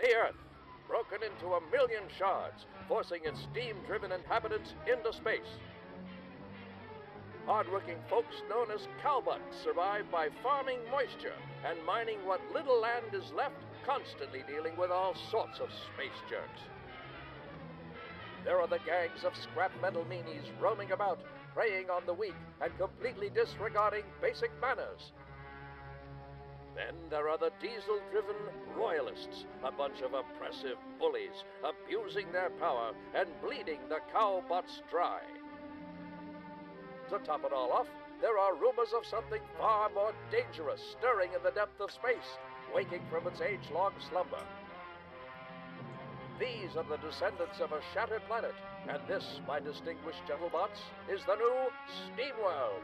The Earth, broken into 1,000,000 shards, forcing its steam-driven inhabitants into space. Hard-working folks known as cowbutts survive by farming moisture and mining what little land is left, constantly dealing with all sorts of space jerks. There are the gangs of scrap metal meanies roaming about, preying on the weak and completely disregarding basic manners. Then there are the diesel-driven royalists, a bunch of oppressive bullies, abusing their power and bleeding the cowbutts dry. To top it all off, there are rumors of something far more dangerous stirring in the depth of space, waking from its age-long slumber. These are the descendants of a shattered planet, and this, my distinguished gentlemots, is the new Steamworld.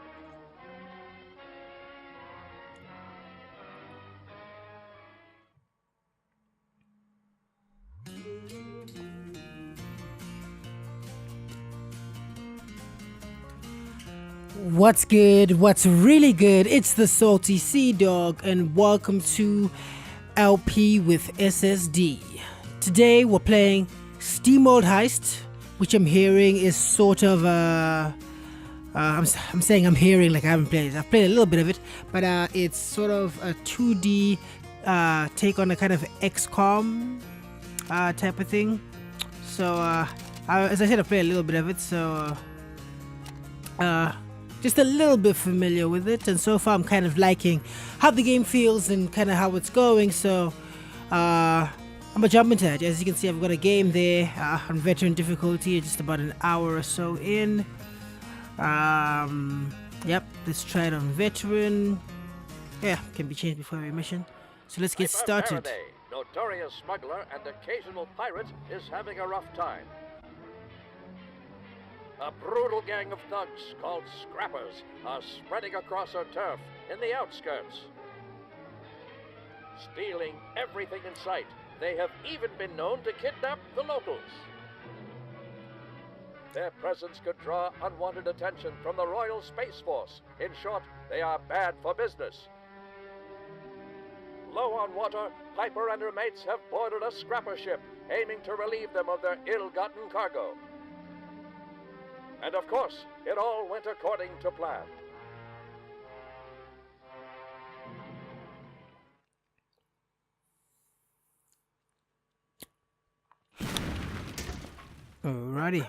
What's good? What's really good? It's the Salty Sea Dog, and welcome to LP with SSD. Today we're playing Steamworld Heist, which I'm hearing is sort of I'm saying I'm hearing like I haven't played it. I've played a little bit of it, but it's sort of a 2D take on a kind of XCOM type of thing. So as I said, I've played a little bit of it, so just a little bit familiar with it, and so far I'm kind of liking how the game feels and kind of how it's going, so I'm gonna jump into it. As you can see, I've got a game there on veteran difficulty, just about an hour or so in. Yep, let's try it on veteran. Yeah, can be changed before every mission, so let's get started. Faraday, notorious smuggler and occasional pirate, is having a rough time. A brutal gang of thugs called Scrappers are spreading across her turf in the outskirts, stealing everything in sight. They have even been known to kidnap the locals. Their presence could draw unwanted attention from the Royal Space Force. In short, they are bad for business. Low on water, Piper and her mates have boarded a scrapper ship, aiming to relieve them of their ill-gotten cargo. And of course, it all went according to plan. Alrighty.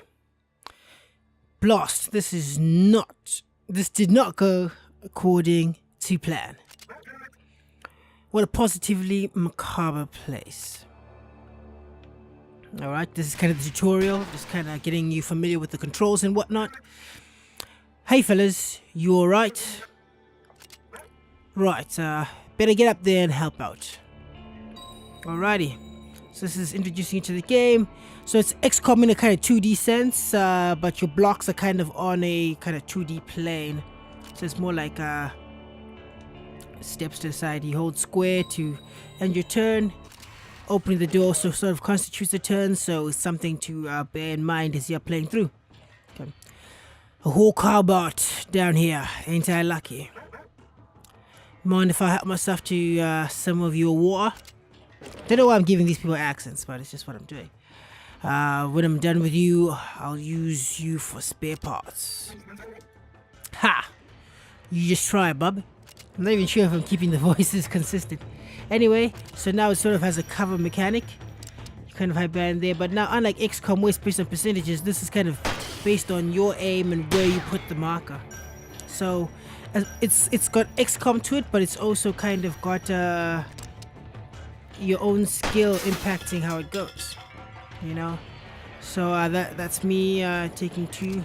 Blast. This did not go according to plan. What a positively macabre place. Alright, this is kind of the tutorial, just kind of getting you familiar with the controls and whatnot. Hey fellas, you alright? Right, better get up there and help out. Alrighty, so this is introducing you to the game. So it's XCOM in a kind of 2D sense, but your blocks are kind of on a kind of 2D plane. So it's more like steps to the side. You hold square to end your turn. Opening the door so sort of constitutes a turn, so it's something to bear in mind as you're playing through. Okay. A whole cowbot down here, ain't I lucky? Mind if I help myself to some of your water? Don't know why I'm giving these people accents, but it's just what I'm doing. When I'm done with you, I'll use you for spare parts. Ha! You just try, bub. I'm not even sure if I'm keeping the voices consistent. Anyway, so now it sort of has a cover mechanic. You kind of hide behind there, but now unlike XCOM where it's based on percentages, this is kind of based on your aim and where you put the marker. So it's got XCOM to it, but it's also kind of got your own skill impacting how it goes. You know? So that's me taking 2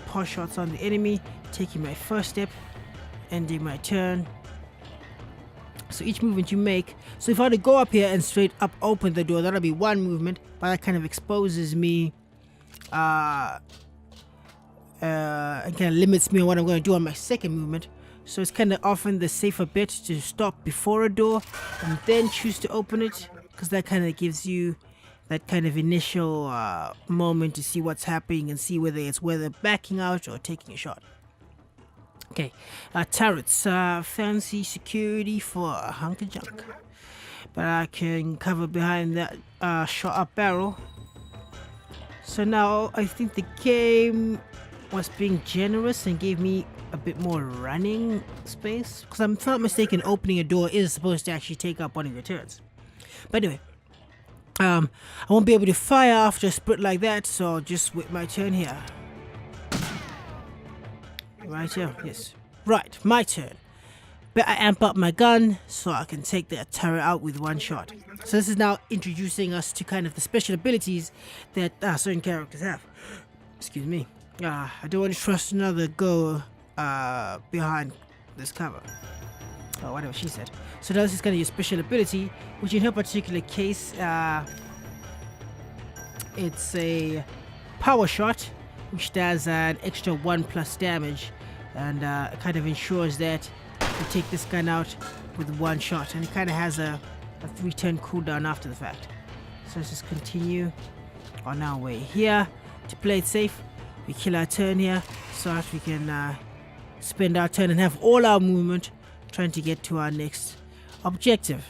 pot shots on the enemy, taking my first step, ending my turn. So each movement you make, so if I were to go up here and straight up open the door, that'll be one movement, but that kind of exposes me and kind of limits me on what I'm going to do on my second movement. So it's kind of often the safer bet to stop before a door and then choose to open it, because that kind of gives you that kind of initial moment to see what's happening and see whether backing out or taking a shot. Okay, turrets, fancy security for a hunk of junk. but I can cover behind that shot up barrel. So now I think the game was being generous and gave me a bit more running space, because I'm not mistaken, opening a door is supposed to actually take up one of your turns. But anyway, I won't be able to fire after a sprint like that, so I'll just wait my turn here. Right here, yes. Right, my turn. Better amp up my gun so I can take that turret out with one shot. So this is now introducing us to kind of the special abilities that certain characters have. Excuse me. I don't want to trust another go behind this cover. Or whatever she said. So now this is kind of your special ability, which in her particular case, it's a power shot, which does an extra 1+ damage, and it kind of ensures that you take this gun out with one shot, and it kind of has a 3-turn cooldown after the fact. So let's just continue on our way here. To play it safe, we kill our turn here so that we can spend our turn and have all our movement trying to get to our next objective.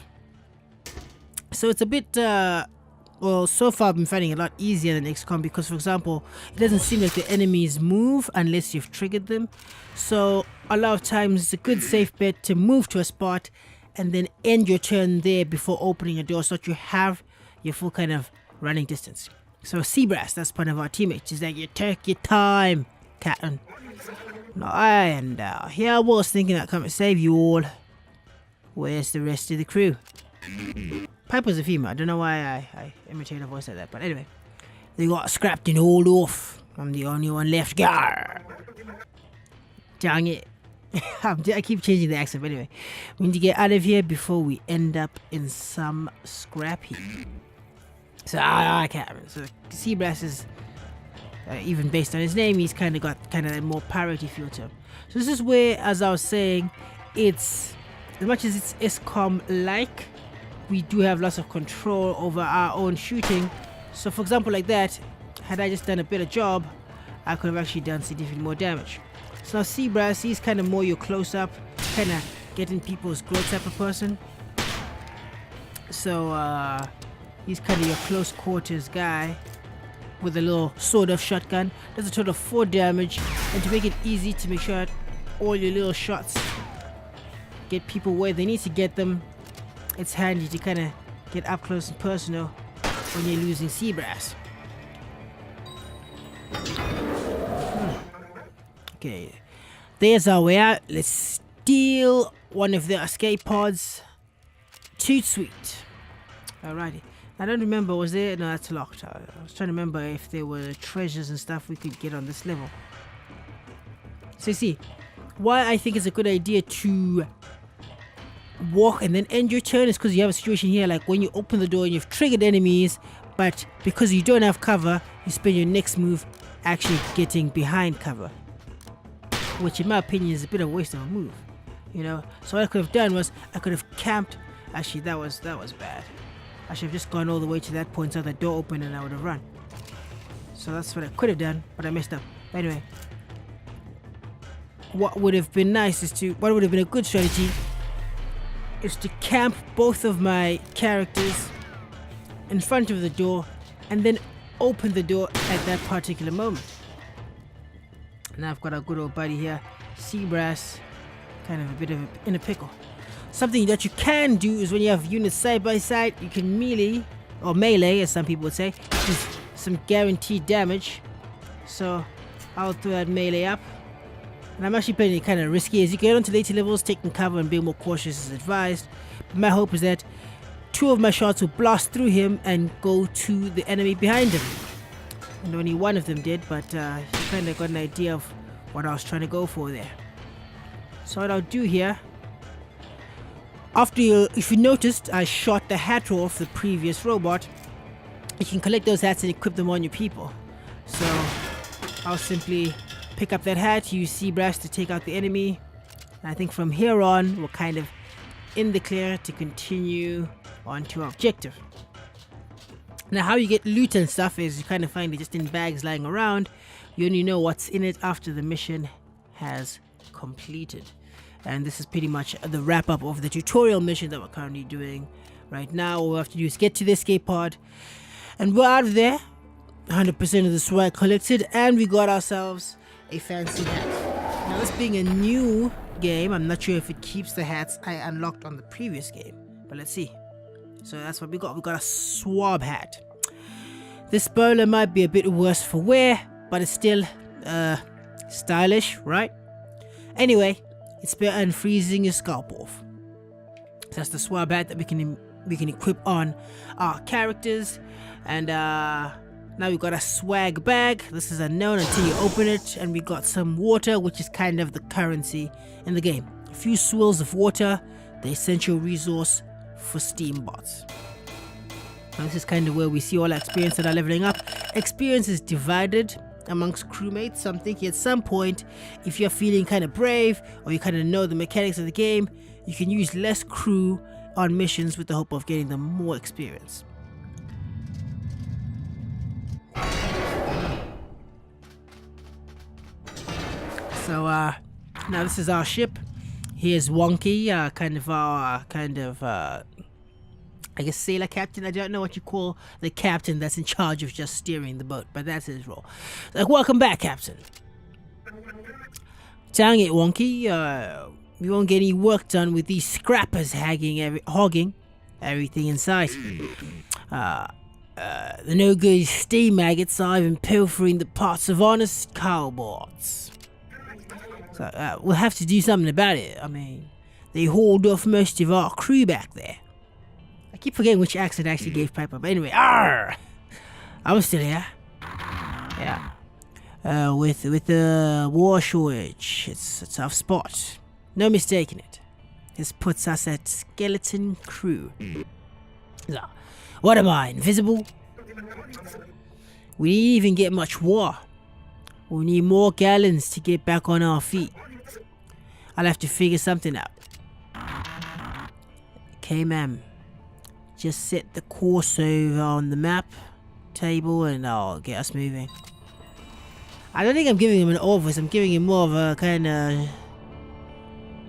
So it's a bit well, so far I've been finding it a lot easier than XCOM, because for example, it doesn't seem like the enemies move unless you've triggered them. So a lot of times it's a good safe bet to move to a spot and then end your turn there before opening a door, so that you have your full kind of running distance. So Seabrass, that's one of our teammates, is like, you take your time, Captain. And here I was thinking I'd come and save you all. Where's the rest of the crew? Piper's a female. I don't know why I imitate a voice like that, but anyway. They got scrapped and hauled off. I'm the only one left. Garr! Dang it. I keep changing the accent, but anyway. We need to get out of here before we end up in some scrap heap. So, I can't remember. So, Seabrass is... even based on his name, he's kind of got a more parody feel to him. So this is where, as I was saying, it's, as much as it's XCOM-like, we do have lots of control over our own shooting. So for example, like that, had I just done a better job, I could have actually done significantly more damage. So now Seabrass, he's kind of more your close-up, kind of getting people's growth type of person. So he's kind of your close quarters guy with a little sawed-off shotgun. Does a total of 4 damage, and to make it easy to make sure that all your little shots get people where they need to get them, it's handy to kind of get up close and personal when you're losing Seabrass. Okay, there's our way out. Let's steal one of the escape pods. Toot sweet. Alrighty. I don't remember, was there? No, that's locked. I was trying to remember if there were treasures and stuff we could get on this level. So you see, why I think it's a good idea to walk and then end your turn is because you have a situation here like when you open the door and you've triggered enemies, but because you don't have cover, you spend your next move actually getting behind cover, which in my opinion is a bit of a waste of a move, you know. So what I could have done was I could have camped. Actually, that was bad. I should have just gone all the way to that point so the door opened and I would have run. So that's what I could have done, but I messed up. Anyway, what would have been nice is what would have been a good strategy is to camp both of my characters in front of the door and then open the door at that particular moment. Now I've got our good old buddy here, Seabrass, kind of a bit of in a pickle. Something that you can do is when you have units side by side, you can melee, or melee as some people would say, which is some guaranteed damage. So I'll throw that melee up. And I'm actually playing it kind of risky. As you get onto later levels, taking cover and being more cautious is advised. But my hope is that 2 of my shots will blast through him and go to the enemy behind him. And only 1 of them did, but you kind of got an idea of what I was trying to go for there. So what I'll do here, if you noticed, I shot the hat off the previous robot. You can collect those hats and equip them on your people. So I'll simply pick up that hat, use Seabrass to take out the enemy. And I think from here on, we're kind of in the clear to continue on to our objective. Now how you get loot and stuff is you kind of find it just in bags lying around. You only know what's in it after the mission has completed. And this is pretty much the wrap up of the tutorial mission that we're currently doing Right now, all we have to do is get to the escape pod, and we're out of there. 100% of the swag collected, and we got ourselves a fancy hat. Now, this being a new game, I'm not sure if it keeps the hats I unlocked on the previous game, but let's see. So that's what we got. We got a swab hat. This bowler might be a bit worse for wear, but it's still stylish, right? Anyway, it's better than freezing your scalp off. So that's the swab hat that we can equip on our characters. And now we've got a swag bag. This is unknown until you open it. And we got some water, which is kind of the currency in the game. A few swills of water, the essential resource for Steam bots. Now this is kind of where we see all our experience that are leveling up. Experience is divided amongst crewmates. So I'm thinking at some point, if you're feeling kind of brave or you kind of know the mechanics of the game, you can use less crew on missions with the hope of getting them more experience. So now this is our ship. Here's Wonky, I guess sailor captain. I don't know what you call the captain that's in charge of just steering the boat, but that's his role. Like, welcome back, Captain. Dang it, Wonky. We won't get any work done with these scrappers hogging everything in sight. The no-good steam maggots are even pilfering the parts of honest cowboys. So we'll have to do something about it. I mean, they hauled off most of our crew back there. I keep forgetting which accent actually gave Piper, but anyway, arr! I'm still here. Yeah. With the war shortage, it's a tough spot. No mistaking it. This puts us at skeleton crew. So, what am I, invisible? We didn't even get much war. We need more gallons to get back on our feet. I'll have to figure something out. Okay, ma'am. Just set the course over on the map table and I'll get us moving. I don't think I'm giving him an old voice. I'm giving him more of a kind of...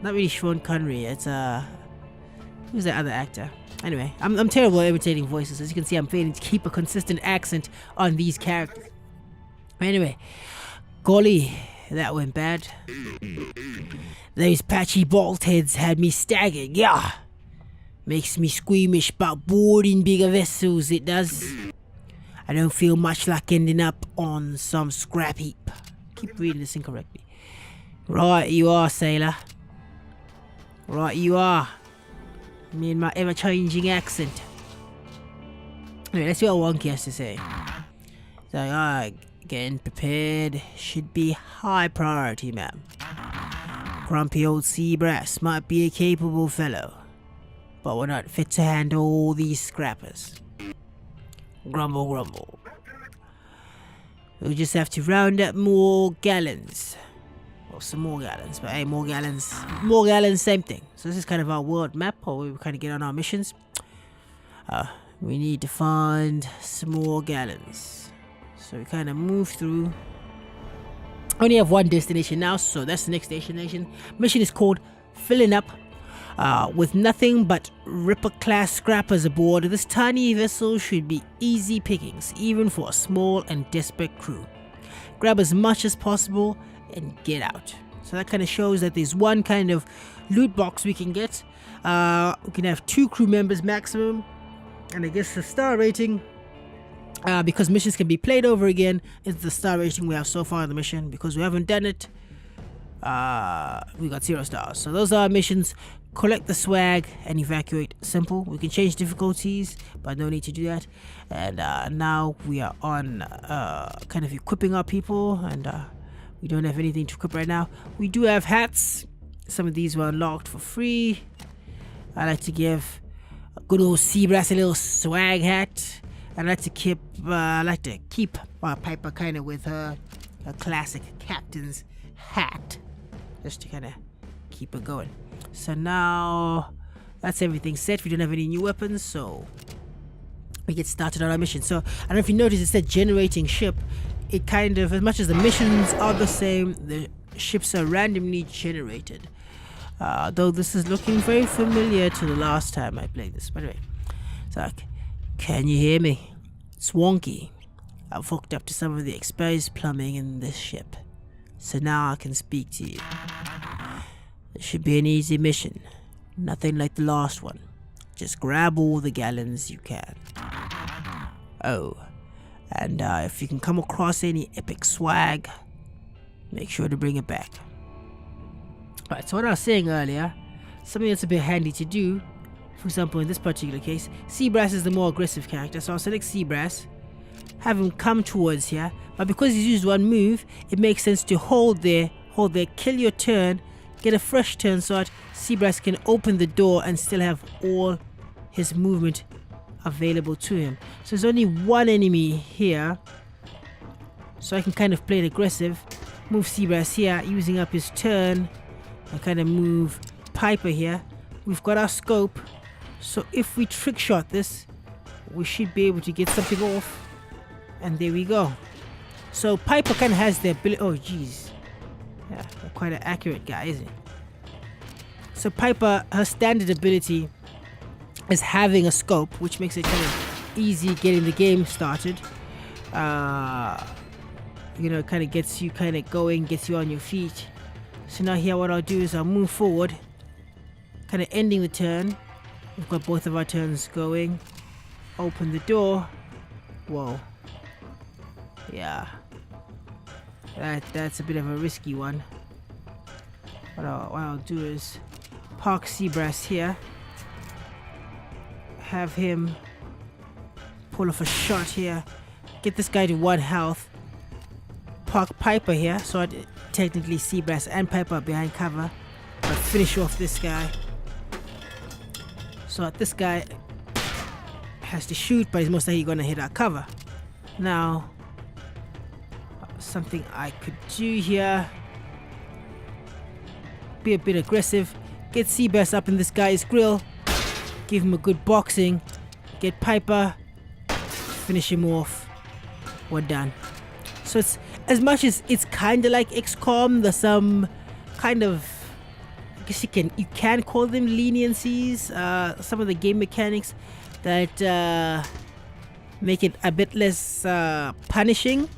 Not really Sean Connery. It's who's that other actor? Anyway, I'm terrible at imitating voices. As you can see, I'm failing to keep a consistent accent on these characters. Anyway, golly, that went bad. Those patchy bolt heads had me staggered. Yeah, makes me squeamish about boarding bigger vessels. It does. I don't feel much like ending up on some scrap heap. Keep reading this incorrectly. Right, you are, sailor. Right, you are. Me and my ever-changing accent. Anyway, let's see what Wonky has to say. So, getting prepared should be high priority, ma'am. Grumpy old sea brass might be a capable fellow, but we're not fit to handle all these scrappers. Grumble, grumble. We'll just have to round up more gallons. Well, some more gallons, but hey, more gallons, same thing. So this is kind of our world map, or we kind of get on our missions. We need to find some more gallons. So we kind of move through. Only have one destination now, so that's the next destination. Mission is called Filling Up. With nothing but Ripper-class scrappers aboard, this tiny vessel should be easy pickings, even for a small and desperate crew. Grab as much as possible and get out. So that kind of shows that there's one kind of loot box we can get. We can have 2 crew members maximum, and I guess the star rating, because missions can be played over again, is the star rating we have so far in the mission. Because we haven't done it, we got 0 stars. So those are our missions. Collect the swag and evacuate. Simple. We can change difficulties, but no need to do that. And now we are on kind of equipping our people, and we don't have anything to equip right now. We do have hats. Some of these were unlocked for free. I like to give a good old sea brass a little swag hat. I like to keep Piper kind of with her classic captain's hat, just to kind of keep it going. So now that's everything set. We don't have any new weapons, so we get started on our mission. So I don't know if you noticed, it said generating ship. It kind of, as much as the missions are the same, the ships are randomly generated. Though this is looking very familiar to the last time I played this. But anyway, It's like, can you hear me? It's wonky. I've hooked up to some of the exposed plumbing in this ship, so now I can speak to you. It should be an easy mission. Nothing like the last one. Just grab all the gallons you can. Oh, and if you can come across any epic swag, make sure to bring it back. Alright, so what I was saying earlier, something that's a bit handy to do, for example in this particular case, Seabrass is the more aggressive character, so I'll select Seabrass, have him come towards here, but because he's used one move, it makes sense to hold there, kill your turn, get a fresh turn so that Seabrass can open the door and still have all his movement available to him. So there's only one enemy here, so I can kind of play it aggressive, move Seabrass here, using up his turn, and kind of move Piper here. We've got our scope, so if we trick shot this, we should be able to get something off. And there we go. So Piper kind of has the ability. Oh jeez, yeah, quite an accurate guy, isn't he? So Piper, her standard ability is having a scope, which makes it kind of easy getting the game started. You know, kind of gets you kind of going, gets you on your feet. So now here what I'll do is I'll move forward, kind of ending the turn. We've got both of our turns going. Open the door. Whoa. Yeah. That's a bit of a risky one. What I'll do is park Seabrass here. Have him pull off a shot here. Get this guy to 1 health. Park Piper here, so I'd technically Seabrass and Piper are behind cover. But finish off this guy. So this guy has to shoot, but he's most likely gonna hit our cover. Now, something I could do here. Be a bit aggressive. Get Seabrass up in this guy's grill. Give him a good boxing. Get Piper. Finish him off. We're done. So it's as much as it's kind of like XCOM. There's some kind of, I guess you can call them leniencies. Some of the game mechanics that make it a bit less punishing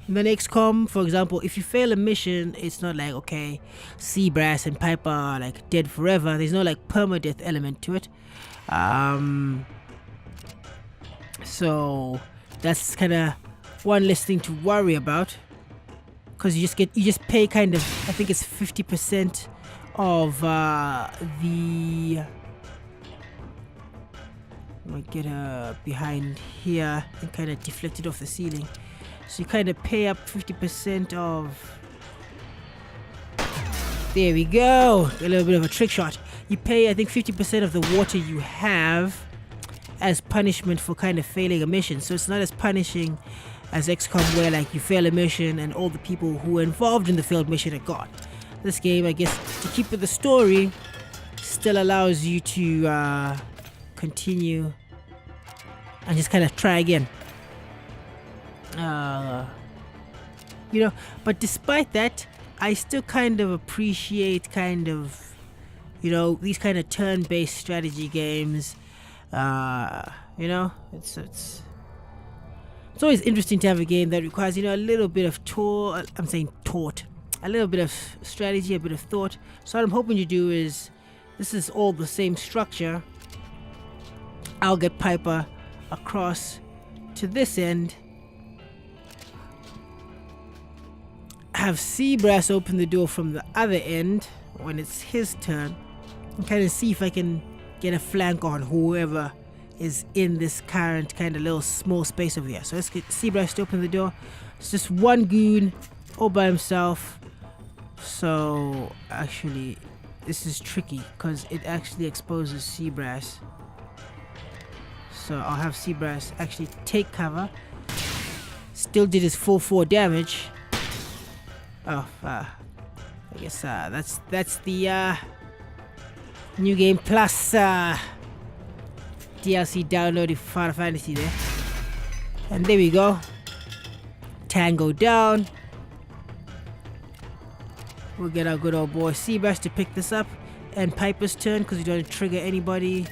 than XCOM. For example, if you fail a mission, it's not like, okay, Seabrass and Piper are like dead forever. There's no like permadeath element to it. So that's kind of one less thing to worry about, because you just pay kind of, I think it's 50% of the. I'm gonna get her behind here and kind of deflect it off the ceiling. So you kind of pay up 50% of. There we go. A little bit of a trick shot. You pay, I think, 50% of the water you have as punishment for kind of failing a mission. So it's not as punishing as XCOM, where like you fail a mission and all the people who were involved in the failed mission are gone. This game, I guess, to keep with the story, still allows you to continue and just kind of try again. You know, but despite that, I still kind of appreciate kind of, you know, these kind of turn-based strategy games. You know, it's always interesting to have a game that requires, you know, a little bit of a little bit of strategy, a bit of thought. So what I'm hoping to do is, this is all the same structure. I'll get Piper across to this end. Have Seabrass open the door from the other end when it's his turn, and kind of see if I can get a flank on whoever is in this current kind of little small space over here. So let's get Seabrass to open the door. It's just one goon all by himself. So actually, this is tricky because it actually exposes Seabrass. So I'll have Seabrass actually take cover. Still did his full 4 damage. Oh, I guess that's the New Game Plus DLC downloaded for Final Fantasy there. And there we go. Tango down. We'll get our good old boy Seabrass to pick this up. And Piper's turn, because we don't trigger anybody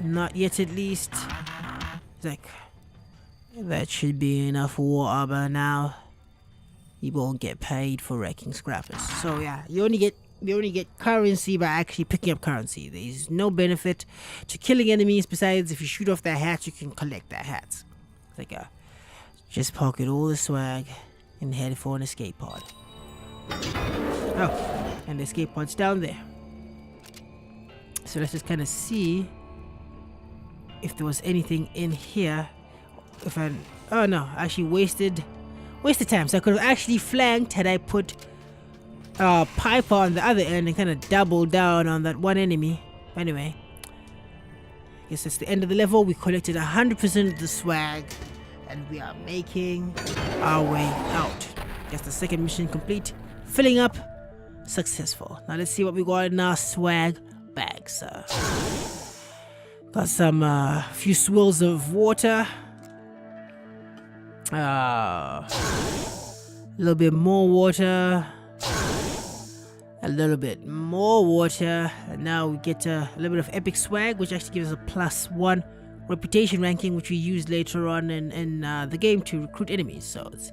Not yet, at least. It's like, that should be enough water by now. You won't get paid for wrecking scrappers. So yeah, you only get currency by actually picking up currency. There's no benefit to killing enemies besides if you shoot off their hats, you can collect their hats. It's like just pocket all the swag and head for an escape pod. Oh, and the escape pod's down there. So let's just kind of see if there was anything in here. Oh no, I actually wasted time. So I could have actually flanked had I put Piper on the other end and kind of doubled down on that one enemy. Anyway, I guess that's the end of the level. We collected 100% of the swag and we are making our way out. That's the second mission complete. Filling up, successful. Now let's see what we got in our swag bags. Got some few swills of water. A little bit more water. A little bit more water. And now we get a little bit of epic swag, which actually gives us a +1 reputation ranking, which we use later on in the game to recruit enemies. So it's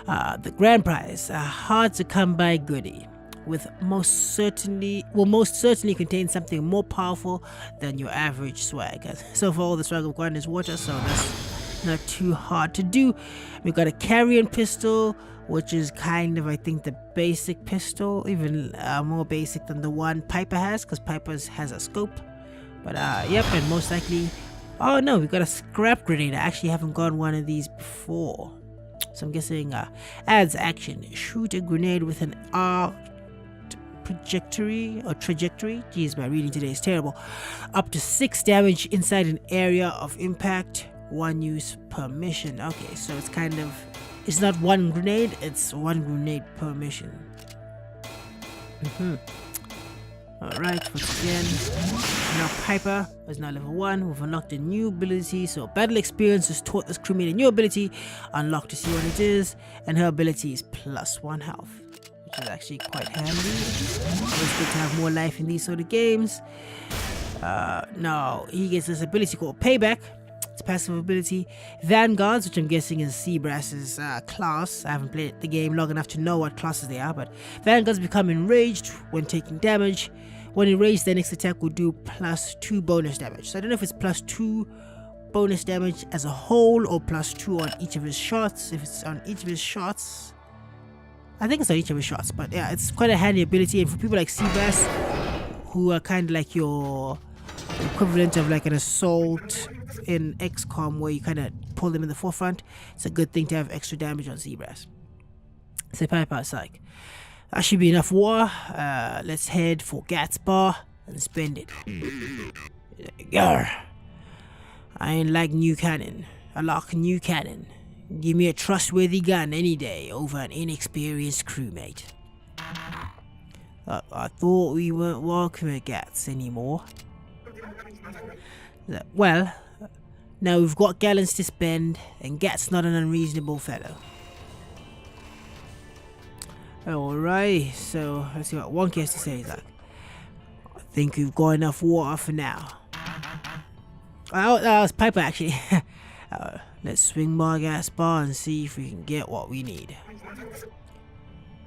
the grand prize, a hard to come by goodie, with most certainly contains something more powerful than your average swag. So far all the swag we've gotten is water, so that's not too hard to do. We got a carrion pistol, which is kind of, I think, the basic pistol, even more basic than the one Piper has, because Piper has a scope. But yep, and most likely, oh no, we got a scrap grenade. I actually haven't gotten one of these before, so I'm guessing adds action. Shoot a grenade with an arc trajectory. Jeez, my reading today is terrible. Up to 6 damage inside an area of impact. 1 use per mission. Okay, so it's kind of, it's not one grenade, it's 1 grenade per mission. Alright, once again, now Piper is now level 1. We've unlocked a new ability, so battle experience has taught this crewmate a new ability. Unlock to see what it is, and her ability is +1 health, which is actually quite handy. Always good to have more life in these sort of games. Now he gets this ability called Payback. It's passive ability. Vanguards, which I'm guessing is Seabrass's class. I haven't played the game long enough to know what classes they are, but Vanguards become enraged when taking damage. When enraged, their next attack will do +2 bonus damage. So I don't know if it's +2 bonus damage as a whole or +2 on each of his shots. If it's on each of his shots, I think it's on each of his shots, but yeah, it's quite a handy ability. And for people like Seabrass, who are kind of like your equivalent of like an assault in XCOM, where you kind of pull them in the forefront, it's a good thing to have extra damage on Seabrass. So Piper, psych. That should be enough water. Let's head for Gat's Bar and spend it. Yarr. I ain't like new cannon. I like new cannon. Give me a trustworthy gun any day over an inexperienced crewmate. I thought we weren't welcome at Gats anymore. Well, now we've got gallons to spend, and Gat's not an unreasonable fellow. Alright, so let's see what Wonky has to say. He's like, I think we've got enough water for now. Oh, that was Piper actually. Let's swing by Gat's Bar and see if we can get what we need.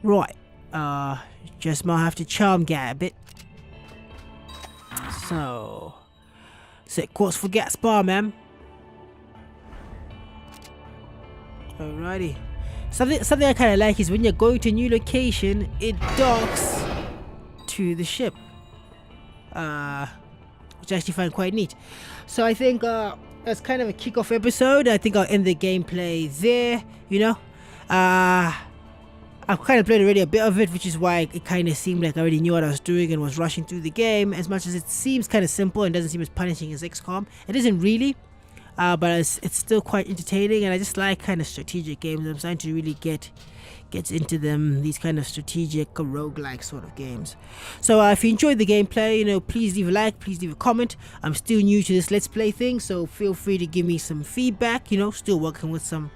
Right, just might have to charm Gat a bit. So, set course for Gat's Bar, ma'am. Alrighty. Something I kind of like is when you're going to a new location, it docks to the ship, which I actually find quite neat. So I think as kind of a kickoff episode, I think I'll end the gameplay there. You know, I've kind of played already a bit of it, which is why it kind of seemed like I already knew what I was doing and was rushing through the game. As much as it seems kind of simple and doesn't seem as punishing as XCOM, it isn't really. But it's still quite entertaining, and I just like kind of strategic games. I'm starting to really get into them, these kind of strategic roguelike sort of games. So if you enjoyed the gameplay, you know, please leave a like, please leave a comment. I'm still new to this Let's Play thing, so feel free to give me some feedback. You know, still working with some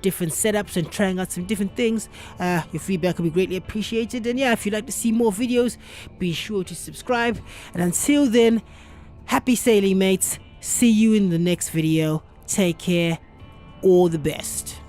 different setups and trying out some different things. Your feedback will be greatly appreciated. And yeah, if you'd like to see more videos, be sure to subscribe. And until then, happy sailing, mates. See you in the next video. Take care. All the best.